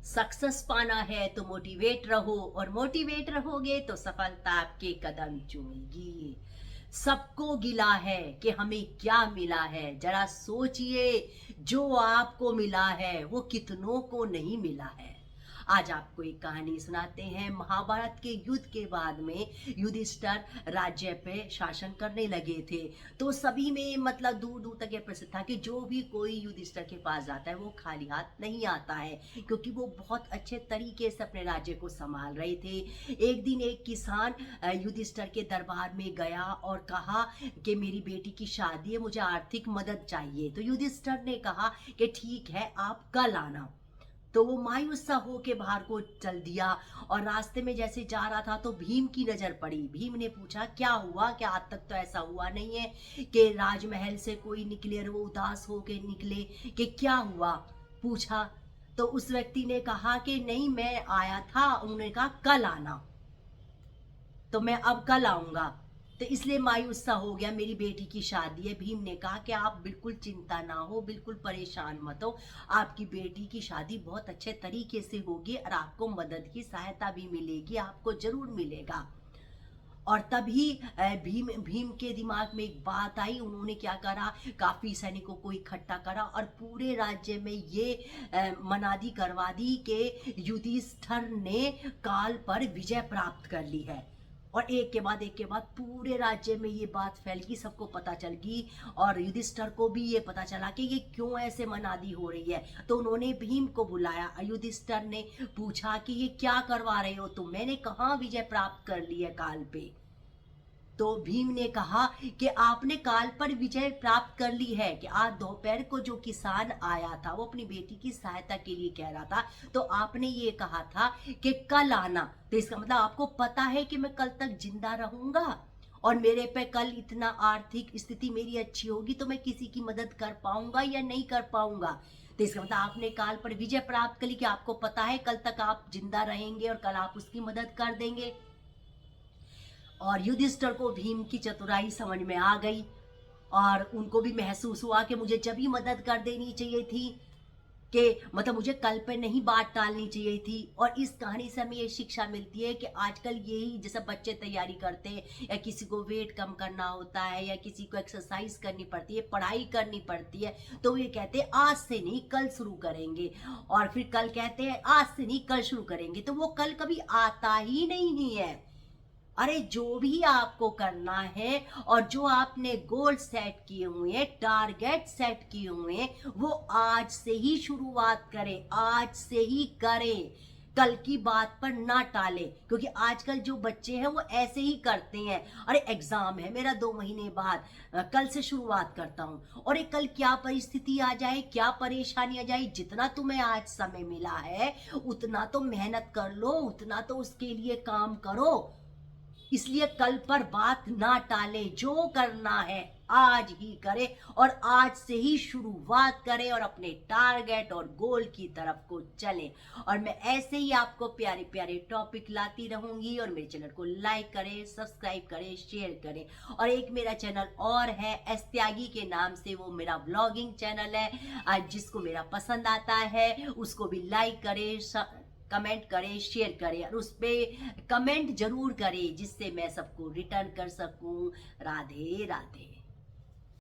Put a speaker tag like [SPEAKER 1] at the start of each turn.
[SPEAKER 1] Success पाना है तो मोटिवेट रहो और मोटिवेट रहोगे तो सफलता आपके कदम चूमेगी। सबको गिला है कि हमें क्या मिला है, जरा सोचिए जो आपको मिला है वो कितनों को नहीं मिला है। आज आपको एक कहानी सुनाते हैं। महाभारत के युद्ध के बाद में युधिष्ठिर राज्य पे शासन करने लगे थे, तो सभी में मतलब दूर दूर तक ये प्रसिद्ध था कि जो भी कोई युधिष्ठिर के पास जाता है वो खाली हाथ नहीं आता है, क्योंकि वो बहुत अच्छे तरीके से अपने राज्य को संभाल रहे थे। एक दिन एक किसान युधिष्ठिर के दरबार में गया और कहा कि मेरी बेटी की शादी है, मुझे आर्थिक मदद चाहिए। तो युधिष्ठिर ने कहा कि ठीक है, आप कल आना। तो वो मायूस सा होके बाहर को चल दिया और रास्ते में जैसे जा रहा था तो भीम की नजर पड़ी। भीम ने पूछा, क्या हुआ, क्या आज तक तो ऐसा हुआ नहीं है कि राजमहल से कोई निकले और वो उदास होके निकले, कि क्या हुआ, पूछा। तो उस व्यक्ति ने कहा कि नहीं, मैं आया था, उन्होंने कहा कल आना, तो मैं अब कल आऊंगा, तो इसलिए मायूस सा हो गया, मेरी बेटी की शादी है। भीम ने कहा कि आप बिल्कुल चिंता ना हो, बिल्कुल परेशान मत हो, आपकी बेटी की शादी बहुत अच्छे तरीके से होगी और आपको मदद की सहायता भी मिलेगी, आपको जरूर मिलेगा। और तभी भीम भीम के दिमाग में एक बात आई। उन्होंने क्या करा, काफी सैनिकों को इकट्ठा करा और पूरे राज्य में ये मनादी करवा दी कि युधिष्ठिर ने काल पर विजय प्राप्त कर ली है। और एक के बाद पूरे राज्य में ये बात फैल गई, सबको पता चल गई और युधिष्ठिर को भी ये पता चला कि ये क्यों ऐसे मनादी हो रही है। तो उन्होंने भीम को बुलाया। युधिष्ठिर ने पूछा कि ये क्या करवा रहे हो तुम, मैंने कहाँ विजय प्राप्त कर ली है काल पे। तो भीम ने कहा कि आपने काल पर विजय प्राप्त कर ली है, कि आज दोपहर को जो किसान आया था वो अपनी बेटी की सहायता के लिए कह रहा था, तो आपने ये कहा था कि कल आना, तो इसका मतलब आपको पता है कि मैं कल तक जिंदा रहूंगा और मेरे पे कल इतना आर्थिक स्थिति मेरी अच्छी होगी तो मैं किसी की मदद कर पाऊंगा या नहीं कर पाऊंगा। तो इसका मतलब आपने काल पर विजय प्राप्त कर ली, कि आपको पता है कल तक आप जिंदा रहेंगे और कल आप उसकी मदद कर देंगे। और युधिष्ठिर को भीम की चतुराई समझ में आ गई और उनको भी महसूस हुआ कि मुझे जब ही मदद कर देनी चाहिए थी, कि मतलब मुझे कल पे नहीं बात टालनी चाहिए थी। और इस कहानी से हमें ये शिक्षा मिलती है कि आजकल यही जैसे बच्चे तैयारी करते हैं या किसी को वेट कम करना होता है या किसी को एक्सरसाइज करनी पड़ती है, पढ़ाई करनी पड़ती है, तो ये कहते हैं आज से नहीं कल शुरू करेंगे, और फिर कल कहते हैं आज से नहीं कल शुरू करेंगे, तो वो कल कभी आता ही नहीं है। अरे जो भी आपको करना है और जो आपने गोल सेट किए हुए हैं, टारगेट सेट किए हुए हैं, वो आज से ही शुरुआत करें, आज से ही करें, कल की बात पर ना टालें। क्योंकि आजकल जो बच्चे हैं वो ऐसे ही करते हैं, अरे एग्जाम है मेरा 2 महीने बाद, कल से शुरुआत करता हूं, और कल क्या परिस्थिति आ जाए, क्या परेशानी आ जाए, जितना तुम्हें आज समय मिला है उतना तो मेहनत कर लो, उतना तो उसके लिए काम करो। इसलिए कल पर बात ना टाले, जो करना है आज ही करे और आज से ही शुरुआत करें और अपने टारगेट और गोल की तरफ को चले। और मैं ऐसे ही आपको प्यारे प्यारे टॉपिक लाती रहूंगी, और मेरे चैनल को लाइक करें, सब्सक्राइब करें, शेयर करें। और एक मेरा चैनल और है एस त्यागी के नाम से, वो मेरा ब्लॉगिंग चैनल है, आज जिसको मेरा पसंद आता है उसको भी लाइक करें, कमेंट करें, शेयर करें, और उस पर कमेंट जरूर करें जिससे मैं सबको रिटर्न कर सकूं। राधे राधे।